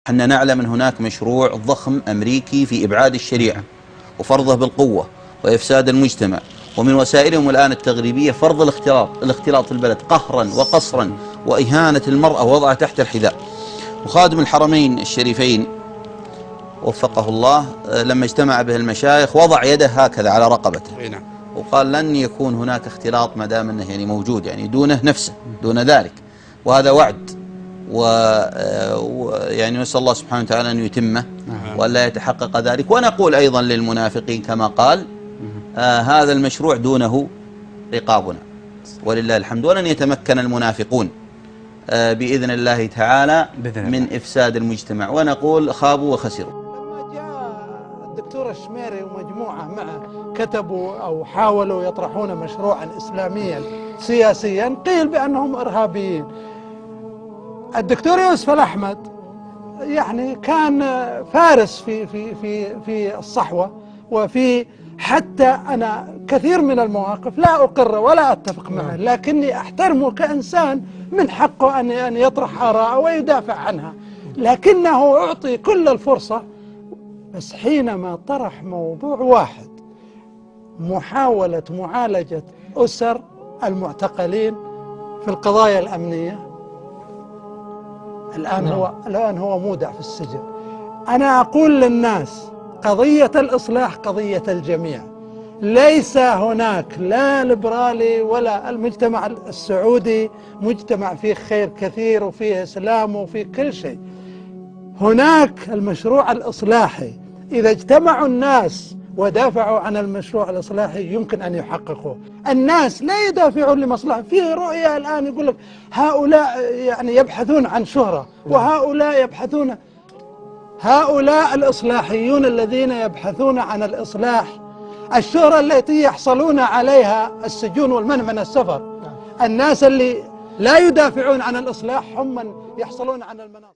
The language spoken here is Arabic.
احنا نعلم ان هناك مشروع ضخم امريكي في ابعاد الشريعه وفرضه بالقوه وافساد المجتمع، ومن وسائلهم الان التغريبيه فرض الاختلاط في البلد قهرا وقصرا واهانه المراه ووضعها تحت الحذاء. وخادم الحرمين الشريفين وفقه الله لما اجتمع به المشايخ وضع يده هكذا على رقبته وقال لن يكون هناك اختلاط ما دام انه يعني موجود، يعني دونه نفسه دون ذلك، وهذا وعد ويعني نسأل الله سبحانه وتعالى أن يتمه وألا يتحقق ذلك. ونقول أيضا للمنافقين كما قال هذا المشروع دونه رقابنا ولله الحمد، ولن يتمكن المنافقون بإذن الله تعالى من إفساد المجتمع، ونقول خابوا وخسروا. لما جاء الدكتور الشميري ومجموعة معه كتبوا أو حاولوا يطرحون مشروعا إسلاميا سياسيا قيل بأنهم إرهابيين. الدكتور يوسف الأحمد يعني كان فارس في الصحوة، وفي حتى أنا كثير من المواقف لا أقر ولا أتفق معه، لكني أحترمه كإنسان من حقه أن يطرح آراءه ويدافع عنها، لكنه أعطي كل الفرصة. بس حينما طرح موضوع واحد، محاولة معالجة أسر المعتقلين في القضايا الأمنية، الآن هو مودع في السجن. أنا أقول للناس قضية الإصلاح قضية الجميع، ليس هناك لا ليبرالي ولا المجتمع السعودي مجتمع فيه خير كثير وفيه إسلام وفيه كل شيء. هناك المشروع الإصلاحي، إذا اجتمعوا الناس ودافعوا عن المشروع الإصلاحي يمكن أن يحققوه. الناس لا يدافعون لمصلحة، فيه رؤية الآن يقول لك هؤلاء يعني يبحثون عن شهرة وهؤلاء يبحثون، هؤلاء الإصلاحيون الذين يبحثون عن الإصلاح، الشهرة التي يحصلون عليها السجون والمنع من السفر. الناس اللي لا يدافعون عن الإصلاح هم من يحصلون عن المناصب.